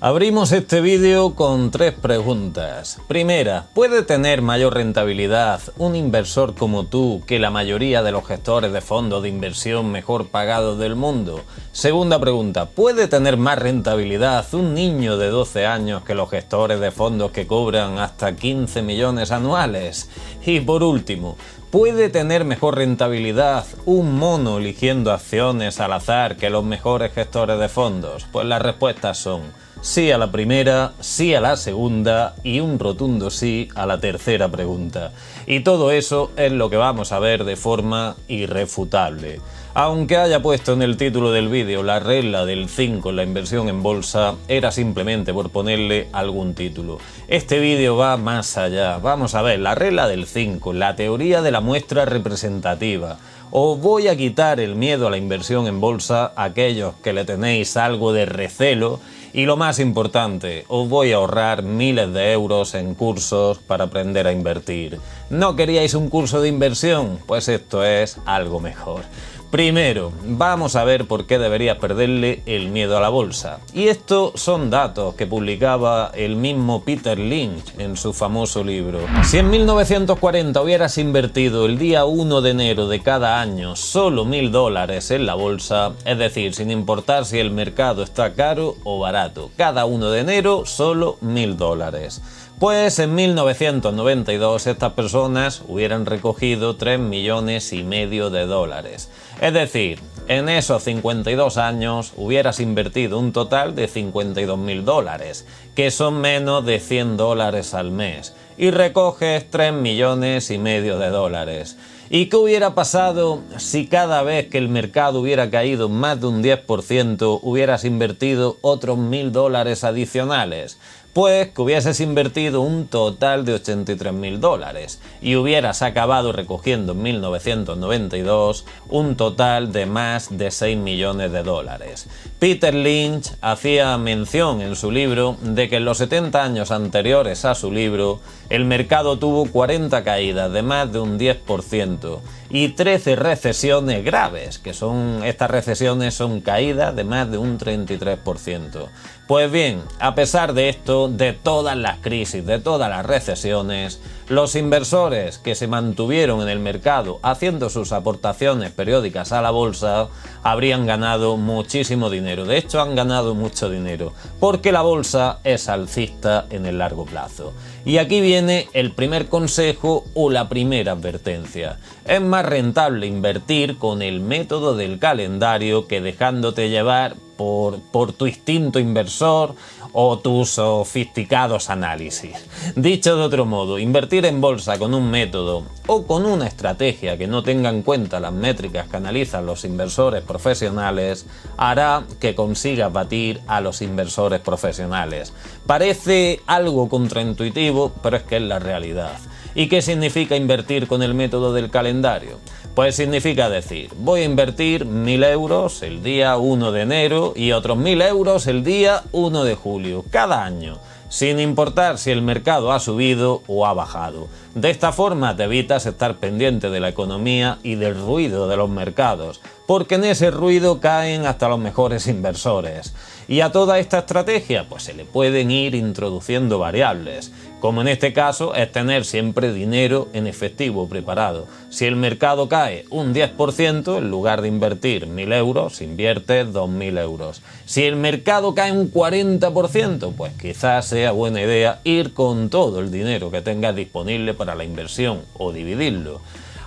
Abrimos este vídeo con tres preguntas. Primera, ¿puede tener mayor rentabilidad un inversor como tú que la mayoría de los gestores de fondos de inversión mejor pagados del mundo? Segunda pregunta, ¿puede tener más rentabilidad un niño de 12 años que los gestores de fondos que cobran hasta 15 millones anuales? Y por último, ¿puede tener mejor rentabilidad un mono eligiendo acciones al azar que los mejores gestores de fondos? Pues las respuestas son sí a la primera, sí a la segunda y un rotundo sí a la tercera pregunta. Y todo eso es lo que vamos a ver de forma irrefutable. Aunque haya puesto en el título del vídeo la regla del 5 en la inversión en bolsa, era simplemente por ponerle algún título. Este vídeo va más allá. Vamos a ver la regla del 5, la teoría de la muestra representativa. Os voy a quitar el miedo a la inversión en bolsa a aquellos que le tenéis algo de recelo. Y lo más importante, os voy a ahorrar miles de euros en cursos para aprender a invertir. ¿No queríais un curso de inversión? Pues esto es algo mejor. Primero, vamos a ver por qué deberías perderle el miedo a la bolsa. Y estos son datos que publicaba el mismo Peter Lynch en su famoso libro. Si en 1940 hubieras invertido el día 1 de enero de cada año solo $1000 en la bolsa, es decir, sin importar si el mercado está caro o barato, cada 1 de enero solo $1000. Pues en 1992 estas personas hubieran recogido 3,5 millones de dólares. Es decir, en esos 52 años hubieras invertido un total de $52.000, que son menos de $100 al mes, y recoges 3,5 millones de dólares. ¿Y qué hubiera pasado si cada vez que el mercado hubiera caído más de un 10% hubieras invertido otros $1.000 adicionales? Pues que hubieses invertido un total de $83.000 y hubieras acabado recogiendo en 1992 un total de más de 6 millones de dólares. Peter Lynch hacía mención en su libro de que en los 70 años anteriores a su libro el mercado tuvo 40 caídas de más de un 10% y 13 recesiones graves, que estas recesiones son caídas de más de un 33%. Pues bien, a pesar de esto, de todas las crisis, de todas las recesiones, los inversores que se mantuvieron en el mercado haciendo sus aportaciones periódicas a la bolsa habrían ganado muchísimo dinero. De hecho, han ganado mucho dinero, porque la bolsa es alcista en el largo plazo. Y aquí viene el primer consejo o la primera advertencia. Es más rentable invertir con el método del calendario que dejándote llevar por tu instinto inversor o tus sofisticados análisis. Dicho de otro modo, invertir en bolsa con un método o con una estrategia que no tenga en cuenta las métricas que analizan los inversores profesionales hará que consigas batir a los inversores profesionales. Parece algo contraintuitivo, pero es que es la realidad. ¿Y qué significa invertir con el método del calendario? Pues significa decir, voy a invertir 1.000 euros el día 1 de enero y otros 1.000 euros el día 1 de julio, cada año, sin importar si el mercado ha subido o ha bajado. De esta forma te evitas estar pendiente de la economía y del ruido de los mercados, porque en ese ruido caen hasta los mejores inversores. Y a toda esta estrategia pues se le pueden ir introduciendo variables, como en este caso es tener siempre dinero en efectivo preparado. Si el mercado cae un 10%, en lugar de invertir 1.000 euros, inviertes 2.000 euros. Si el mercado cae un 40%, pues quizás sea buena idea ir con todo el dinero que tengas disponible para la inversión o dividirlo.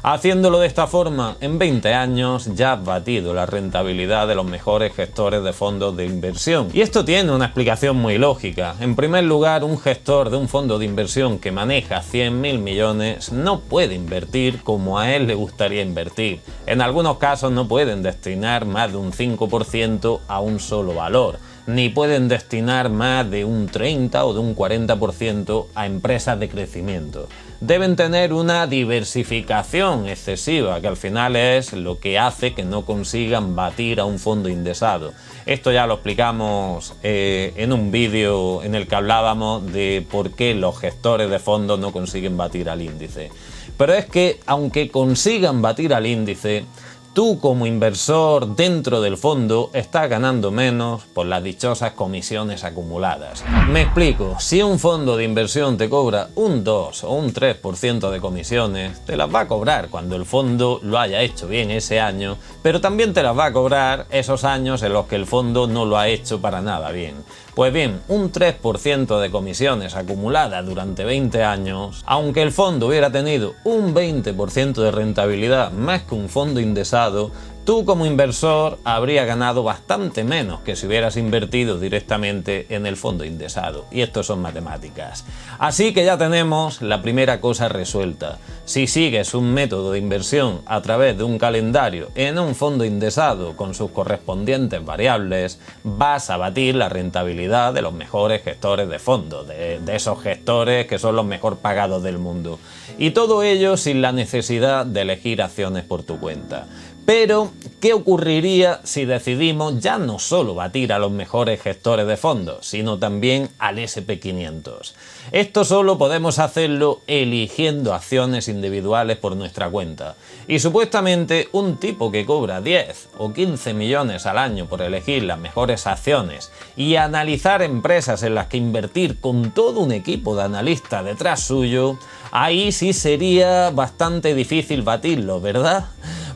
Haciéndolo de esta forma, en 20 años ya has batido la rentabilidad de los mejores gestores de fondos de inversión. Y esto tiene una explicación muy lógica. En primer lugar, un gestor de un fondo de inversión que maneja 100.000 millones no puede invertir como a él le gustaría invertir. En algunos casos no pueden destinar más de un 5% a un solo valor, ni pueden destinar más de un 30 o de un 40% a empresas de crecimiento. Deben tener una diversificación excesiva, que al final es lo que hace que no consigan batir a un fondo indexado. Esto ya lo explicamos en un vídeo en el que hablábamos de por qué los gestores de fondos no consiguen batir al índice. Pero es que, aunque consigan batir al índice, tú como inversor dentro del fondo estás ganando menos por las dichosas comisiones acumuladas. Me explico, si un fondo de inversión te cobra un 2 o un 3% de comisiones, te las va a cobrar cuando el fondo lo haya hecho bien ese año, pero también te las va a cobrar esos años en los que el fondo no lo ha hecho para nada bien. Pues bien, un 3% de comisiones acumuladas durante 20 años, aunque el fondo hubiera tenido un 20% de rentabilidad más que un fondo indexado, tú como inversor habrías ganado bastante menos que si hubieras invertido directamente en el fondo indexado. Y esto son matemáticas. Así que ya tenemos la primera cosa resuelta. Si sigues un método de inversión a través de un calendario en un fondo indexado con sus correspondientes variables, vas a batir la rentabilidad de los mejores gestores de fondos, de esos gestores que son los mejor pagados del mundo. Y todo ello sin la necesidad de elegir acciones por tu cuenta. Pero, ¿qué ocurriría si decidimos ya no solo batir a los mejores gestores de fondos, sino también al S&P 500? Esto solo podemos hacerlo eligiendo acciones individuales por nuestra cuenta. Y supuestamente un tipo que cobra 10 o 15 millones al año por elegir las mejores acciones y analizar empresas en las que invertir con todo un equipo de analistas detrás suyo, ahí sí sería bastante difícil batirlo, ¿verdad?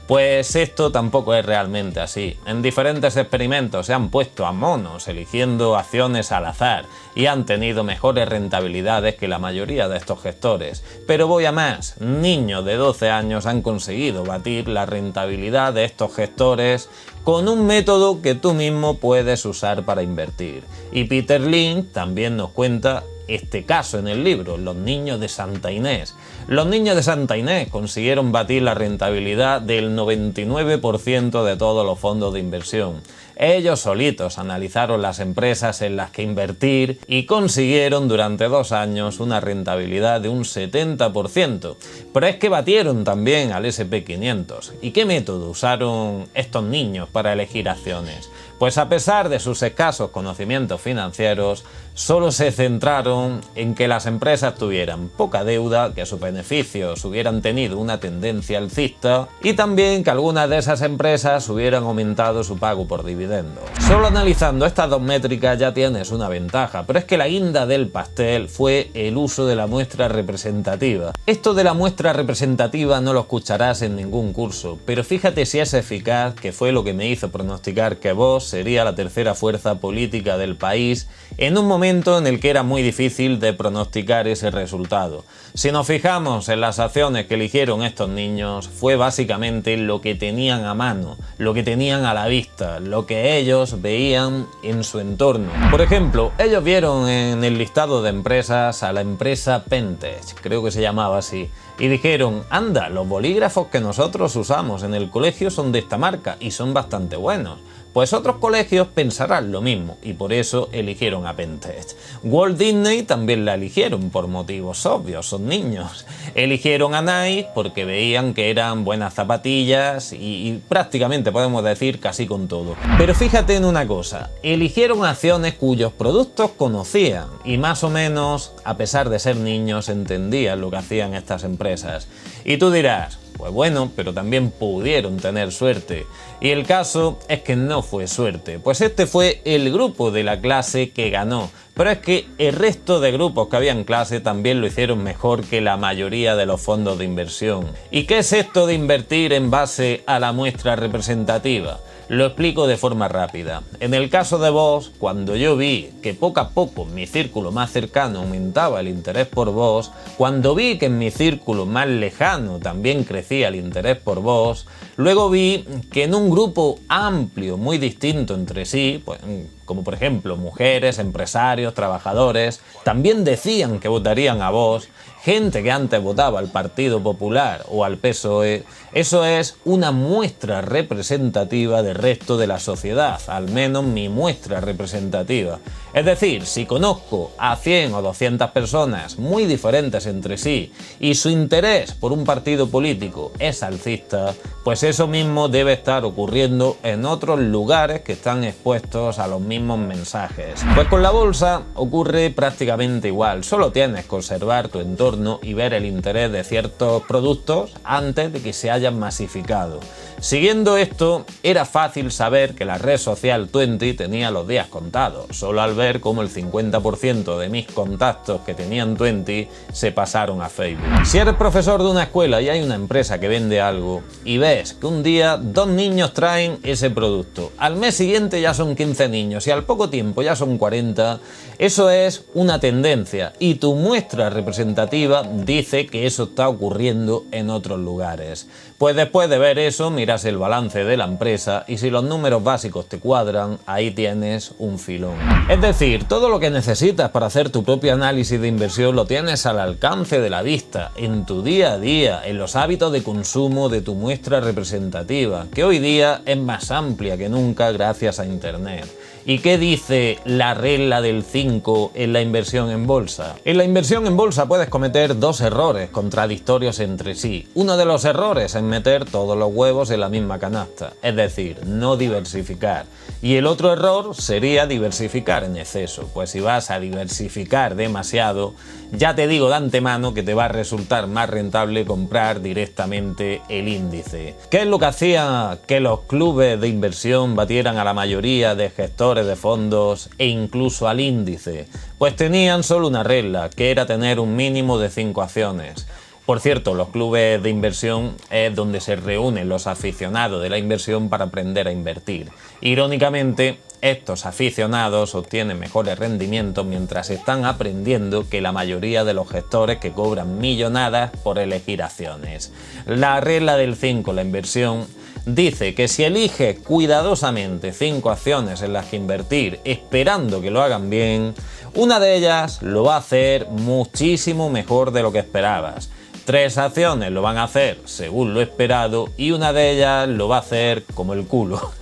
Pues esto tampoco es realmente así. En diferentes experimentos se han puesto a monos eligiendo acciones al azar y han tenido mejores rentabilidades que la mayoría de estos gestores. Pero voy a más, niños de 12 años han conseguido batir la rentabilidad de estos gestores con un método que tú mismo puedes usar para invertir. Y Peter Lynch también nos cuenta este caso en el libro, Los niños de Santa Inés. Los niños de Santa Inés consiguieron batir la rentabilidad del 99% de todos los fondos de inversión. Ellos solitos analizaron las empresas en las que invertir y consiguieron durante 2 años una rentabilidad de un 70%. Pero es que batieron también al S&P 500. ¿Y qué método usaron estos niños para elegir acciones? Pues a pesar de sus escasos conocimientos financieros, solo se centraron en que las empresas tuvieran poca deuda, que sus beneficios hubieran tenido una tendencia alcista y también que algunas de esas empresas hubieran aumentado su pago por dividendos. Solo analizando estas dos métricas ya tienes una ventaja, pero es que la guinda del pastel fue el uso de la muestra representativa. Esto de la muestra representativa no lo escucharás en ningún curso, pero fíjate si es eficaz, que fue lo que me hizo pronosticar que Vox sería la tercera fuerza política del país en un momento en el que era muy difícil de pronosticar ese resultado. Si nos fijamos en las acciones que eligieron estos niños, fue básicamente lo que tenían a mano, lo que tenían a la vista, lo que ellos veían en su entorno. Por ejemplo, ellos vieron en el listado de empresas a la empresa Pentech, creo que se llamaba así, y dijeron, anda, los bolígrafos que nosotros usamos en el colegio son de esta marca y son bastante buenos. Pues otros colegios pensarán lo mismo y por eso eligieron a Pentech. Walt Disney también la eligieron por motivos obvios, son niños. Eligieron a Nike porque veían que eran buenas zapatillas y prácticamente podemos decir casi con todo. Pero fíjate en una cosa, eligieron acciones cuyos productos conocían y más o menos, a pesar de ser niños, entendían lo que hacían estas empresas. Y tú dirás, pues bueno, pero también pudieron tener suerte. Y el caso es que no fue suerte, pues este fue el grupo de la clase que ganó. Pero es que el resto de grupos que había en clase también lo hicieron mejor que la mayoría de los fondos de inversión. ¿Y qué es esto de invertir en base a la muestra representativa? Lo explico de forma rápida. En el caso de Vox, cuando yo vi que poco a poco en mi círculo más cercano aumentaba el interés por Vox, cuando vi que en mi círculo más lejano también crecía el interés por Vox, luego vi que en un grupo amplio, muy distinto entre sí, pues, como por ejemplo mujeres, empresarios, trabajadores, también decían que votarían a Vox, gente que antes votaba al Partido Popular o al PSOE. Eso es una muestra representativa del resto de la sociedad, al menos mi muestra representativa. Es decir, si conozco a 100 o 200 personas muy diferentes entre sí y su interés por un partido político es alcista, pues eso mismo debe estar ocurriendo en otros lugares que están expuestos a los mismos mensajes. Pues con la bolsa ocurre prácticamente igual, solo tienes que observar tu entorno entorno y ver el interés de ciertos productos antes de que se hayan masificado. Siguiendo esto, era fácil saber que la red social Twenty tenía los días contados, solo al ver cómo el 50% de mis contactos que tenían Twenty se pasaron a Facebook. Si eres profesor de una escuela y hay una empresa que vende algo y ves que un día 2 niños traen ese producto, al mes siguiente ya son 15 niños y al poco tiempo ya son 40, eso es una tendencia y tu muestra representativa dice que eso está ocurriendo en otros lugares. Pues después de ver eso, miras el balance de la empresa y si los números básicos te cuadran, ahí tienes un filón. Es decir, todo lo que necesitas para hacer tu propio análisis de inversión lo tienes al alcance de la vista, en tu día a día, en los hábitos de consumo de tu muestra representativa, que hoy día es más amplia que nunca gracias a Internet. ¿Y qué dice la regla del 5 en la inversión en bolsa? En la inversión en bolsa puedes cometer 2 errores contradictorios entre sí. Uno de los errores es meter todos los huevos en la misma canasta, es decir, no diversificar. Y el otro error sería diversificar en exceso, pues si vas a diversificar demasiado, ya te digo de antemano que te va a resultar más rentable comprar directamente el índice. ¿Qué es lo que hacía que los clubes de inversión batieran a la mayoría de gestores de fondos e incluso al índice? Pues tenían solo una regla, que era tener un mínimo de 5 acciones. Por cierto, los clubes de inversión es donde se reúnen los aficionados de la inversión para aprender a invertir. Irónicamente, estos aficionados obtienen mejores rendimientos mientras están aprendiendo que la mayoría de los gestores que cobran millonadas por elegir acciones. La regla del 5, la inversión, dice que si eliges cuidadosamente 5 acciones en las que invertir esperando que lo hagan bien, una de ellas lo va a hacer muchísimo mejor de lo que esperabas. 3 acciones lo van a hacer según lo esperado y una de ellas lo va a hacer como el culo.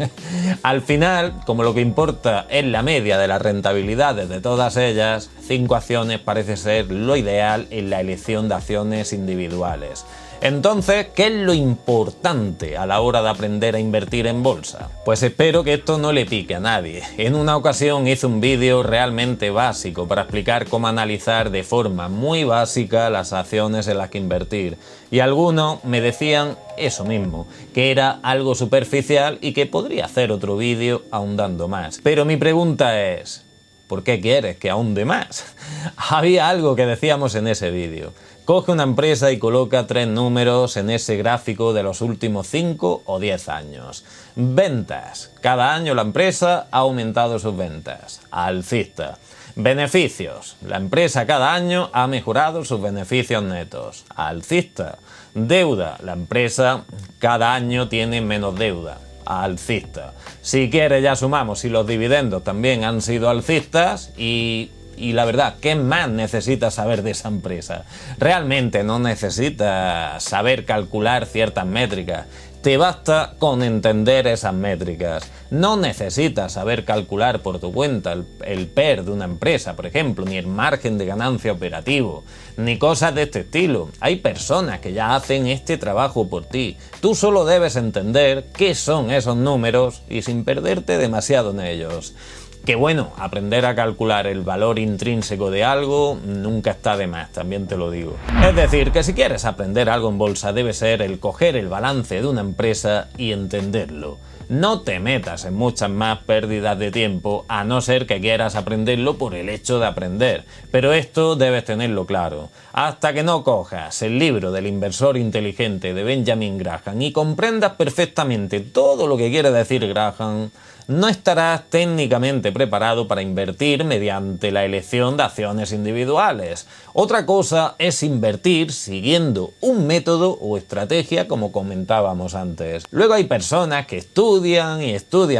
Al final, como lo que importa es la media de las rentabilidades de todas ellas, 5 acciones parece ser lo ideal en la elección de acciones individuales. Entonces, ¿qué es lo importante a la hora de aprender a invertir en bolsa? Pues espero que esto no le pique a nadie. En una ocasión hice un vídeo realmente básico para explicar cómo analizar de forma muy básica las acciones en las que invertir. Y algunos me decían eso mismo, que era algo superficial y que podría hacer otro vídeo ahondando más. Pero mi pregunta es, ¿por qué quieres que ahonde más? Había algo que decíamos en ese vídeo. Coge una empresa y coloca 3 números en ese gráfico de los últimos 5 o 10 años. Ventas. Cada año la empresa ha aumentado sus ventas. Alcista. Beneficios. La empresa cada año ha mejorado sus beneficios netos. Alcista. Deuda. La empresa cada año tiene menos deuda. Alcista. Si quieres ya sumamos si los dividendos también han sido alcistas y la verdad, ¿qué más necesitas saber de esa empresa? Realmente no necesitas saber calcular ciertas métricas. Te basta con entender esas métricas. No necesitas saber calcular por tu cuenta el PER de una empresa, por ejemplo, ni el margen de ganancia operativo, ni cosas de este estilo. Hay personas que ya hacen este trabajo por ti. Tú solo debes entender qué son esos números y sin perderte demasiado en ellos. Que bueno, aprender a calcular el valor intrínseco de algo nunca está de más, también te lo digo. Es decir, que si quieres aprender algo en bolsa debe ser el coger el balance de una empresa y entenderlo. No te metas en muchas más pérdidas de tiempo, a no ser que quieras aprenderlo por el hecho de aprender. Pero esto debes tenerlo claro. Hasta que no cojas el libro del inversor inteligente de Benjamin Graham y comprendas perfectamente todo lo que quiere decir Graham, no estarás técnicamente preparado para invertir mediante la elección de acciones individuales. Otra cosa es invertir siguiendo un método o estrategia como comentábamos antes. Luego hay personas que estudian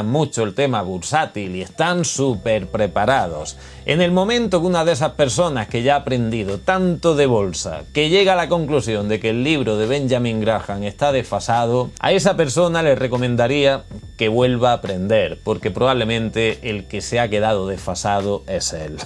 mucho el tema bursátil y están súper preparados. En el momento que una de esas personas que ya ha aprendido tanto de bolsa, que llega a la conclusión de que el libro de Benjamin Graham está desfasado, a esa persona le recomendaría que vuelva a aprender, porque probablemente el que se ha quedado desfasado es él.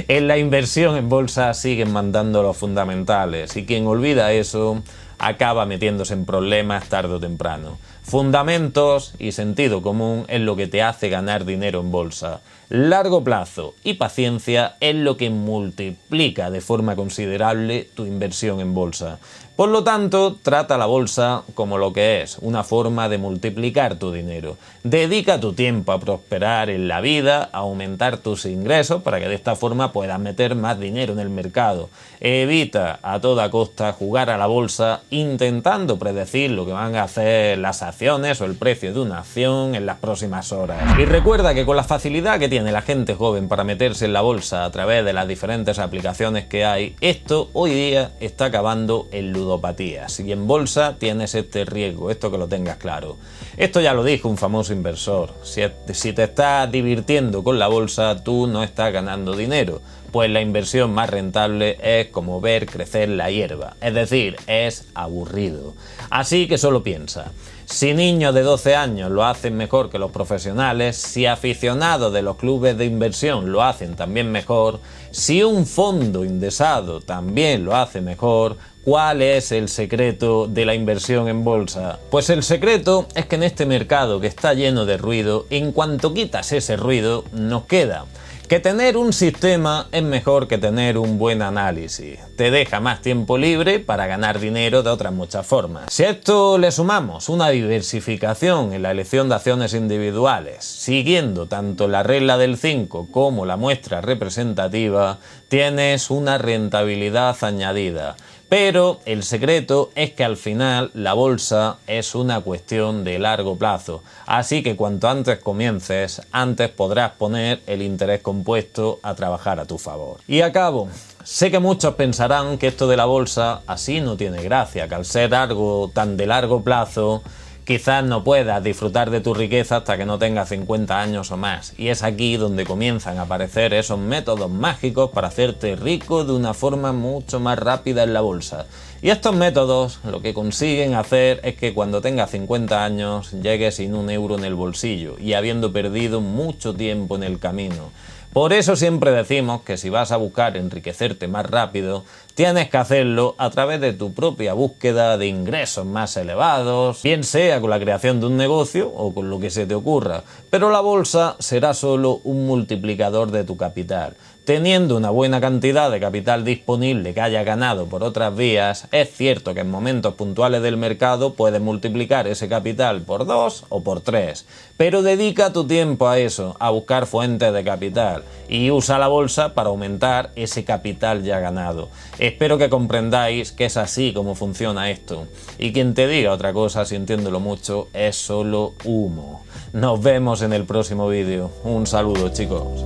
En la inversión en bolsa siguen mandando los fundamentales y quien olvida eso acaba metiéndose en problemas tarde o temprano. Fundamentos y sentido común es lo que te hace ganar dinero en bolsa. Largo plazo y paciencia es lo que multiplica de forma considerable tu inversión en bolsa. Por lo tanto, trata la bolsa como lo que es, una forma de multiplicar tu dinero. Dedica tu tiempo a prosperar en la vida, a aumentar tus ingresos para que de esta forma puedas meter más dinero en el mercado. Evita a toda costa jugar a la bolsa intentando predecir lo que van a hacer las acciones o el precio de una acción en las próximas horas. Y recuerda que con la facilidad que tiene la gente joven para meterse en la bolsa a través de las diferentes aplicaciones que hay, esto hoy día está acabando en ludopatías. Y en bolsa tienes este riesgo, esto que lo tengas claro. Esto ya lo dijo un famoso inversor: si te estás divirtiendo con la bolsa, tú no estás ganando dinero, pues la inversión más rentable es como ver crecer la hierba, es decir, es aburrido. Así que solo piensa, si niños de 12 años lo hacen mejor que los profesionales, si aficionados de los clubes de inversión lo hacen también mejor, si un fondo indexado también lo hace mejor, ¿cuál es el secreto de la inversión en bolsa? Pues el secreto es que en este mercado que está lleno de ruido, en cuanto quitas ese ruido, nos queda que tener un sistema es mejor que tener un buen análisis. Te deja más tiempo libre para ganar dinero de otras muchas formas. Si a esto le sumamos una diversificación en la elección de acciones individuales, siguiendo tanto la regla del 5 como la muestra representativa, tienes una rentabilidad añadida. Pero el secreto es que al final la bolsa es una cuestión de largo plazo, así que cuanto antes comiences, antes podrás poner el interés compuesto a trabajar a tu favor. Y acabo. Sé que muchos pensarán que esto de la bolsa así no tiene gracia, que al ser algo tan de largo plazo, quizás no puedas disfrutar de tu riqueza hasta que no tengas 50 años o más. Y es aquí donde comienzan a aparecer esos métodos mágicos para hacerte rico de una forma mucho más rápida en la bolsa. Y estos métodos lo que consiguen hacer es que cuando tengas 50 años llegues sin un euro en el bolsillo y habiendo perdido mucho tiempo en el camino. Por eso siempre decimos que si vas a buscar enriquecerte más rápido, tienes que hacerlo a través de tu propia búsqueda de ingresos más elevados, bien sea con la creación de un negocio o con lo que se te ocurra, pero la bolsa será solo un multiplicador de tu capital. Teniendo una buena cantidad de capital disponible que haya ganado por otras vías, es cierto que en momentos puntuales del mercado puedes multiplicar ese capital por 2 o por 3, pero dedica tu tiempo a eso, a buscar fuentes de capital y usa la bolsa para aumentar ese capital ya ganado. Espero que comprendáis que es así como funciona esto, y quien te diga otra cosa, sintiéndolo mucho, es solo humo. Nos vemos en el próximo vídeo. Un saludo, chicos.